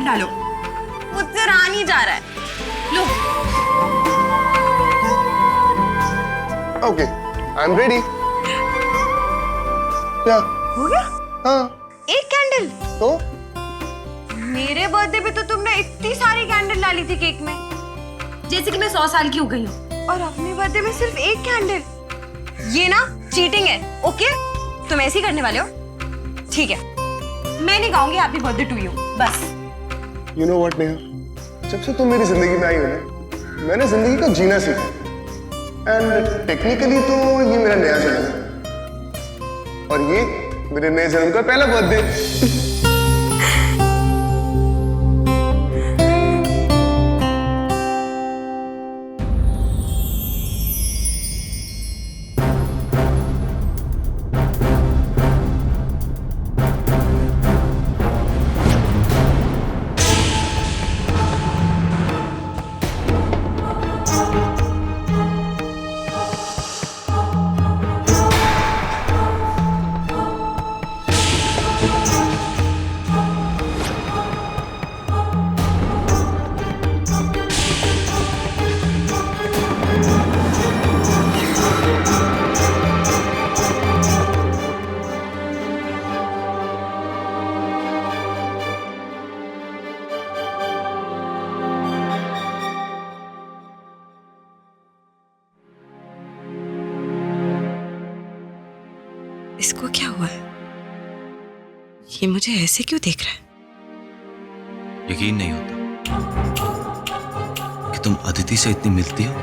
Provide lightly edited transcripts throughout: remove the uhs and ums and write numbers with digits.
Candle डालो, मुझसे रहा नहीं जा रहा है। लो। Okay, I am ready. क्या हो गया? हाँ। एक कैंडल तो मेरे बर्थडे पे तो तुमने इतनी सारी कैंडल डाली थी केक में, जैसे कि मैं 100 साल की हो गई हूँ, और अपने बर्थडे में सिर्फ एक कैंडल। ये ना चीटिंग है। ओके, तुम ऐसे ही करने वाले हो? ठीक है, मैं नहीं गाऊंगी हैप्पी बर्थडे टू यू, बस। यू नो व्हाट नेहा, जब से तुम मेरी जिंदगी में आई हो ना, मैंने जिंदगी को जीना सीखा। एंड टेक्निकली तो ये मेरा नया जन्म है, और ये मेरे नए जन्म का पहला बर्थडे। इसको क्या हुआ है? ये मुझे ऐसे क्यों देख रहा है? यकीन नहीं होता कि तुम अदिति से इतनी मिलती हो।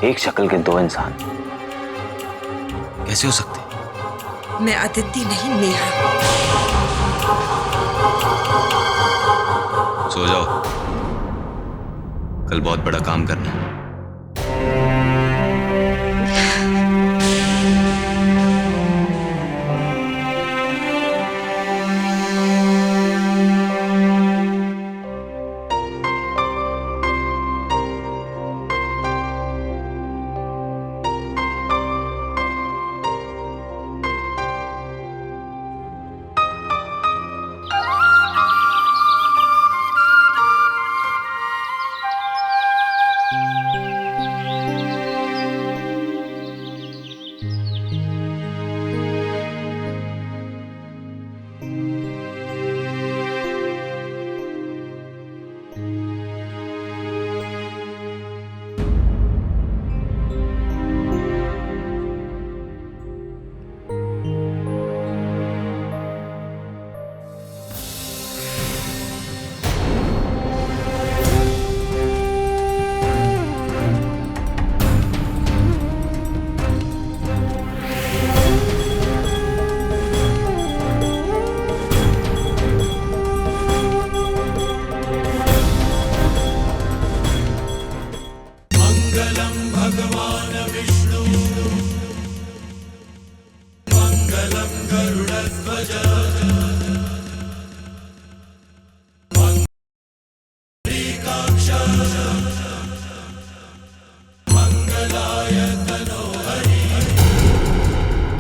एक शक्ल के दो इंसान कैसे हो सकते? मैं अदिति नहीं, नेहा। सो जाओ, कल बहुत बड़ा काम करना है।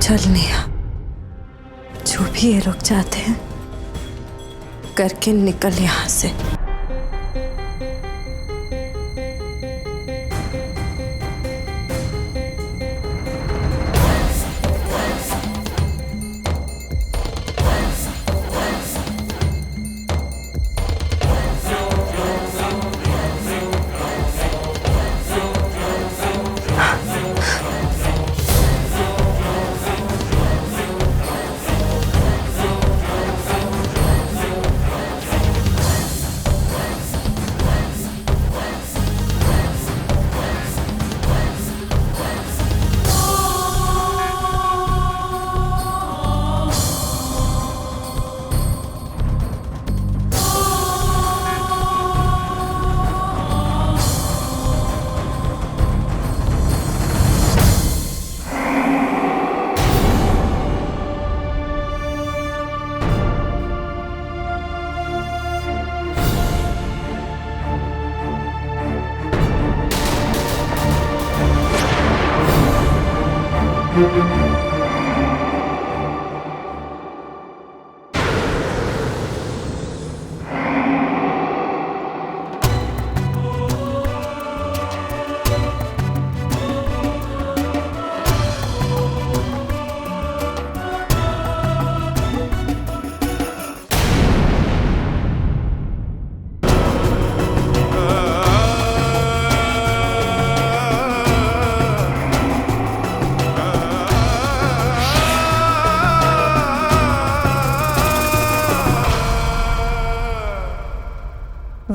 चल नेहा, जो भी ये लोग चाहते हैं करके निकल यहाँ से।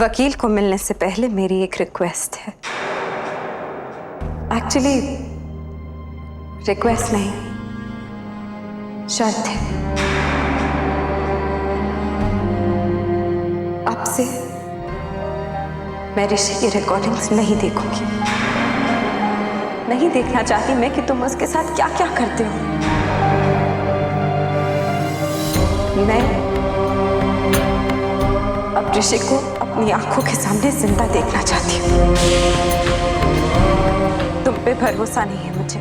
वकील को मिलने से पहले मेरी एक रिक्वेस्ट है। एक्चुअली रिक्वेस्ट नहीं, शर्त है। अब से मैं ऋषि की रिकॉर्डिंग्स नहीं देखूंगी। नहीं देखना चाहती मैं कि तुम उसके साथ क्या क्या करते हो। मैं अब ऋषि को अपनी आंखों के सामने जिंदा देखना चाहती हूँ। तुम पे भरोसा नहीं है मुझे।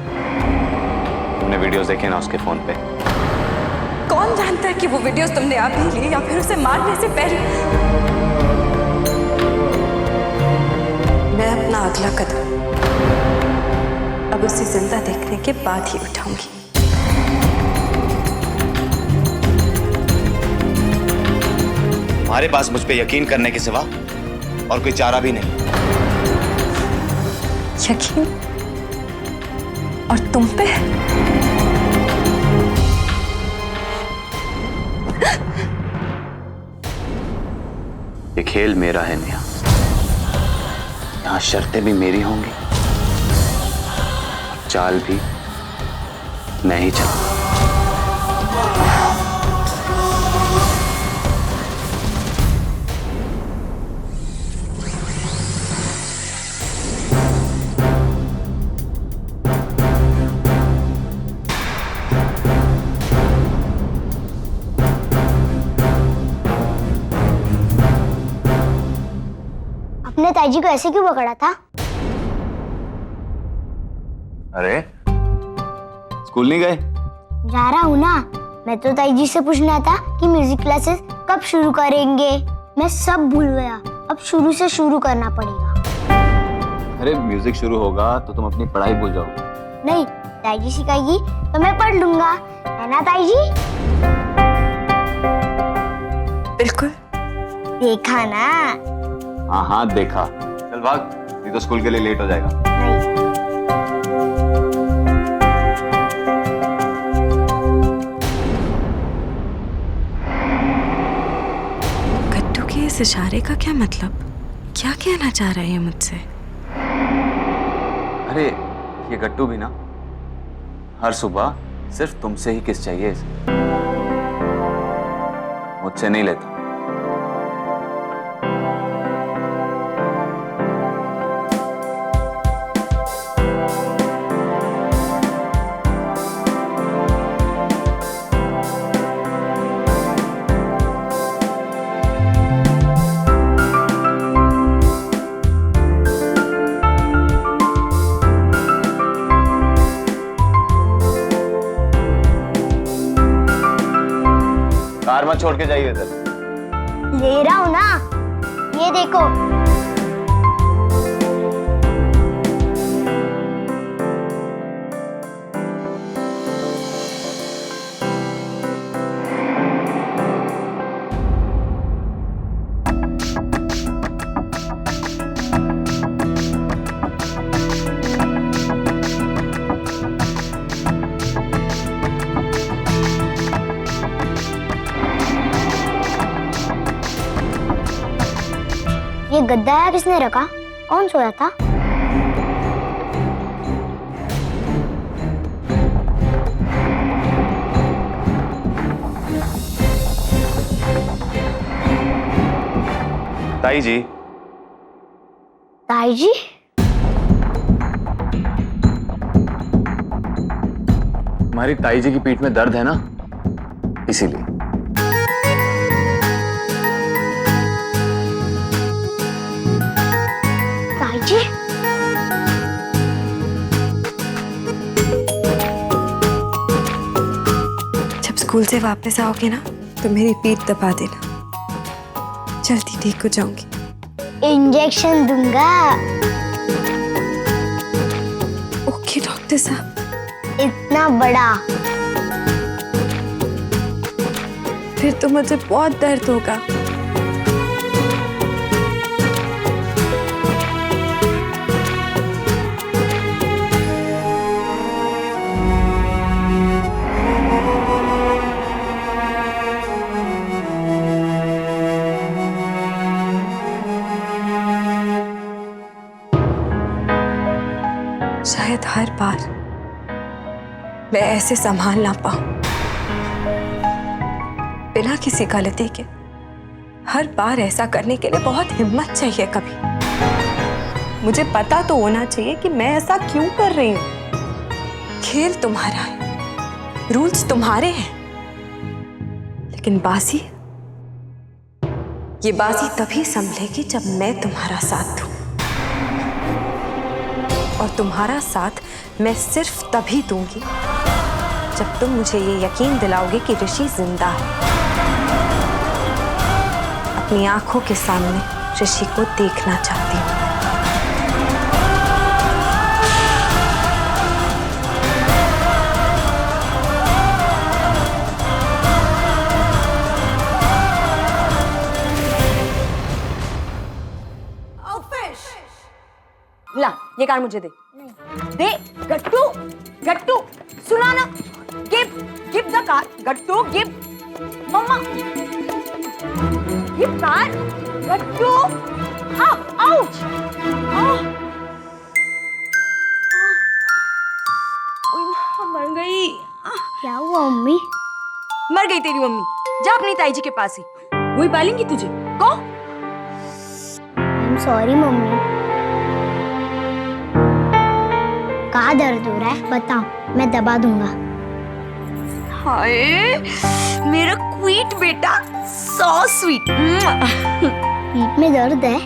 तुमने वीडियोस देखे ना उसके फोन पे? कौन जानता है कि वो वीडियोस तुमने अभी ली या फिर उसे मारने से पहले। मैं अपना अगला कदम अब उसे जिंदा देखने के बाद ही उठाऊंगी। तुम्हारे पास मुझ पे यकीन करने के सिवा और कोई चारा भी नहीं। यकीन? और तुम पे? ये खेल मेरा है नेहा। यहाँ शर्तें भी मेरी होंगी, चाल भी मैं ही चलाऊंगा। आपने ताईजी को ऐसे क्यों पकड़ा था? अरे स्कूल नहीं गए? जा रहा हूँ ना। मैं तो ताईजी से पूछना था कि म्यूजिक क्लासेस कब शुरू करेंगे। मैं सब भूल गया, अब शुरू से शुरू करना पड़ेगा। अरे म्यूजिक शुरू होगा तो तुम अपनी पढ़ाई भूल जाओगे। नहीं, ताईजी सिखाएगी तो मैं पढ़ लूंगा, है ना ताईजी? बिल्कुल। देखा ना? हाँ हाँ देखा। चल भाग, नहीं तो स्कूल के लिए लेट हो जाएगा। नहीं। गट्टू के इस इशारे का क्या मतलब? क्या कहना चाह रहे हैं मुझसे? अरे ये गट्टू भी ना हर सुबह सिर्फ तुमसे ही किस चाहिए इसे। मुझसे नहीं लेता। कार मत छोड़ के जाइए इधर। ले रहा हूँ ना, ये देखो। ये गद्दा है, किसने रखा? कौन सोया था? ताई जी। ताई जी? हमारी ताई जी की पीठ में दर्द है ना, इसीलिए। ताई जी? जब स्कूल से वापस आओगे ना तो मेरी पीठ दबा देना, जल्दी ठीक हो जाऊंगी। इंजेक्शन दूंगा। ओके डॉक्टर साहब। इतना बड़ा। फिर तो मुझे बहुत दर्द होगा। मैं ऐसे संभाल ना पाऊं बिना किसी गलती के। हर बार ऐसा करने के लिए बहुत हिम्मत चाहिए कभी। मुझे पता तो होना चाहिए कि मैं ऐसा क्यों कर रही हूं। खेल तुम्हारा है, रूल्स तुम्हारे हैं, लेकिन बाजी, ये बाजी तभी संभलेगी जब मैं तुम्हारा साथ दूं। और तुम्हारा साथ मैं सिर्फ तभी दूंगी जब तुम मुझे ये यकीन दिलाओगे कि ऋषि जिंदा है। अपनी आंखों के सामने ऋषि को देखना चाहती हूँ। ला, ये कार मुझे दे। दे गट्टू, गट्टू सुना ना, give the car, Gattu give, मम्मा गिव कार, गट्टू, आउच, मर गई। क्या हुआ मम्मी? मर गई तेरी मम्मी। जा अपनी ताई जी के पास ही, वही पालेंगी तुझे। को आई एम सॉरी मम्मी। कहाँ दर्द हो रहा है बताओ, मैं दबा दूंगा। हाय मेरा क्वीट बेटा, सो स्वीट। पीठ में दर्द है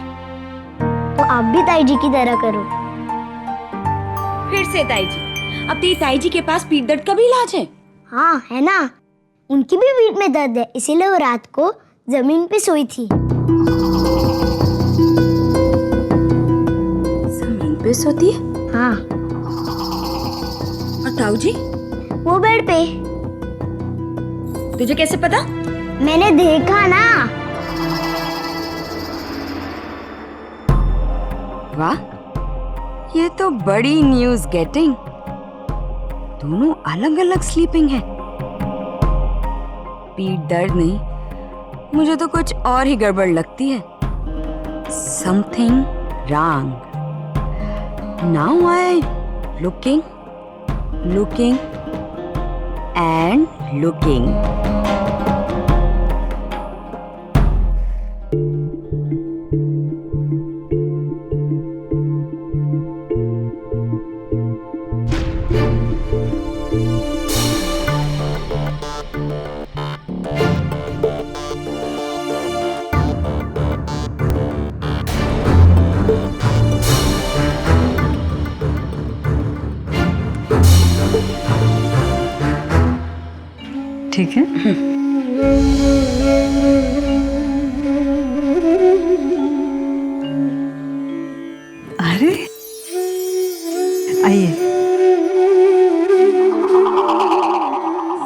तो आप भी ताई जी की तरह करो। फिर से ताई जी, अब तेरी ताई जी के पास पीठ दर्द का भी इलाज है? हाँ है ना, उनकी भी पीठ में दर्द है, इसीलिए वो रात को जमीन पे सोई थी। जमीन पे सोती है? हाँ। और ताऊ जी? वो बेड पे। तुझे कैसे पता? मैंने देखा ना। वाह, ये तो बड़ी न्यूज़ गेटिंग। दोनों अलग अलग स्लीपिंग है। पीठ दर्द नहीं, मुझे तो कुछ और ही गड़बड़ लगती है। Something wrong. Now I looking and looking. ठीक है। अरे आइए,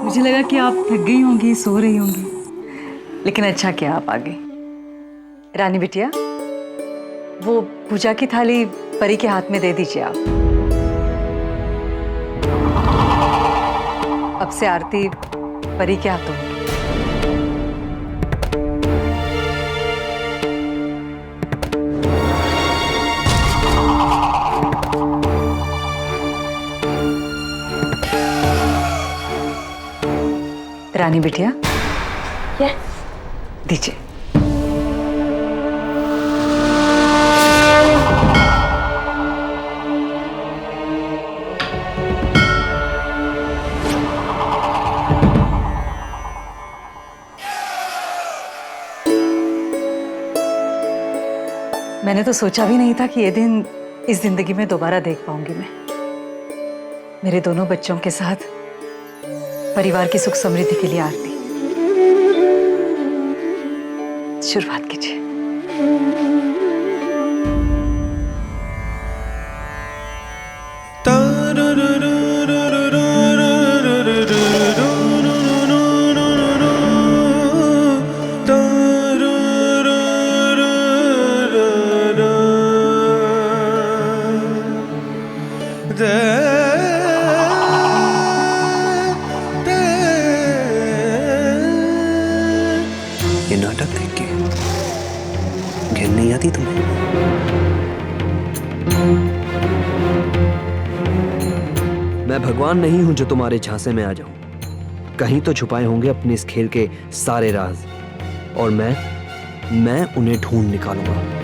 मुझे लगा कि आप थक गई होंगी, सो रही होंगी, लेकिन अच्छा किया आप आ गई। रानी बिटिया, वो पूजा की थाली परी के हाथ में दे दीजिए आप। अब से आरती परी के हाथों में। रानी बिटिया, दीजिए। मैंने तो सोचा भी नहीं था कि ये दिन इस जिंदगी में दोबारा देख पाऊंगी मैं। मेरे दोनों बच्चों के साथ परिवार की सुख समृद्धि के लिए आरती। शुरुआत कीजिए। ये नाटक देख के घिन नहीं आती तुम्हें? मैं मैं भगवान नहीं हूं जो तुम्हारे झांसे में आ जाऊं। कहीं तो छुपाए होंगे अपने इस खेल के सारे राज, और मैं उन्हें ढूंढ निकालूंगा।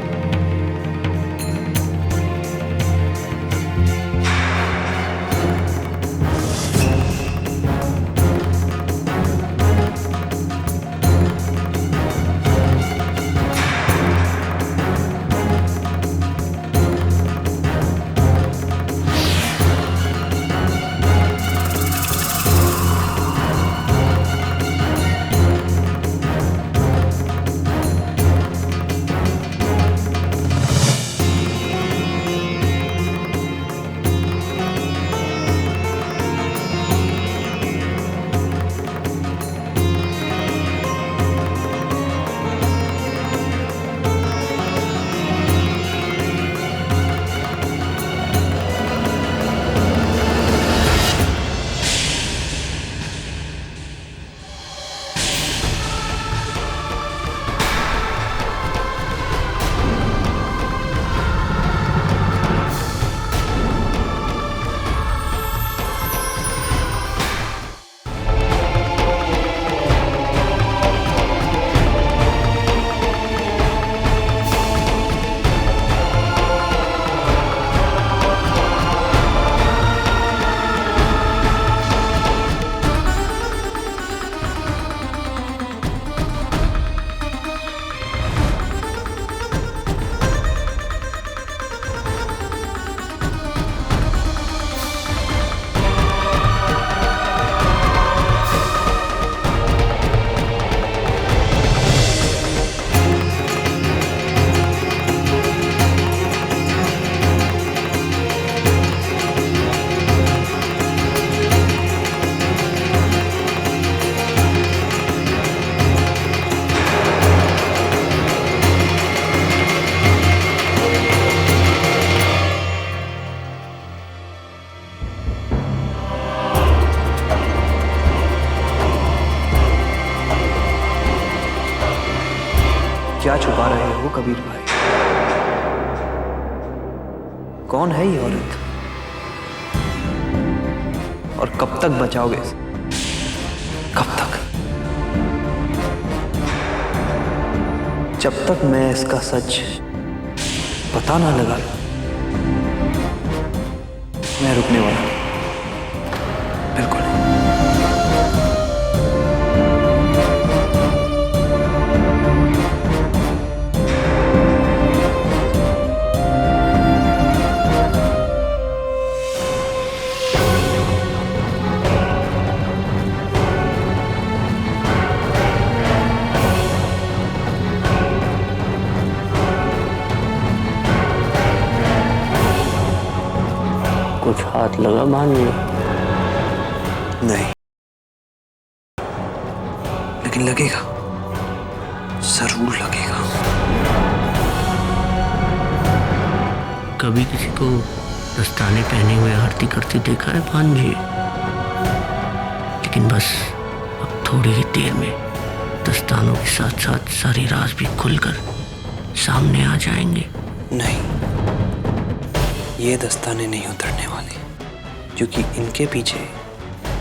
क्या छुपा रहे हो कबीर भाई? कौन है ये औरत, और कब तक बचाओगे इसे? कब तक? जब तक मैं इसका सच पता ना लगा लूं, मैं रुकने वाला नहीं। बिल्कुल नहीं। कुछ हाथ लगा भांज में? नहीं, लेकिन लगेगा, जरूर लगेगा। कभी किसी को दस्ताने पहने हुए आरती करते देखा है भांजी? लेकिन बस अब थोड़ी ही देर में दस्तानों के साथ साथ सारी राज भी खुलकर सामने आ जाएंगे। नहीं, ये दस्ताने नहीं उतरने वाले, क्योंकि इनके पीछे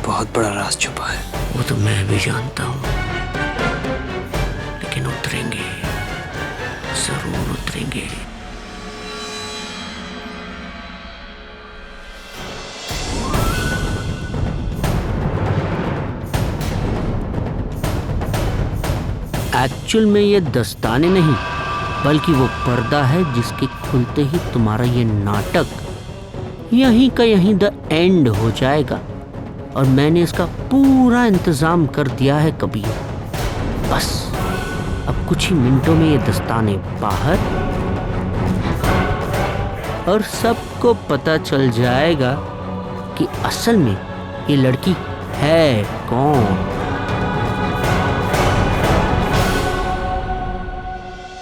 बहुत बड़ा राज छुपा है। वो तो मैं भी जानता हूँ, लेकिन उतरेंगे, जरूर उतरेंगे। एक्चुअल में ये दस्ताने नहीं, बल्कि वो पर्दा है जिसके खुलते ही तुम्हारा ये नाटक यहीं का यहीं द एंड हो जाएगा। और मैंने इसका पूरा इंतजाम कर दिया है कबीर। बस अब कुछ ही मिनटों में ये दस्ताने बाहर, और सबको पता चल जाएगा कि असल में ये लड़की है कौन।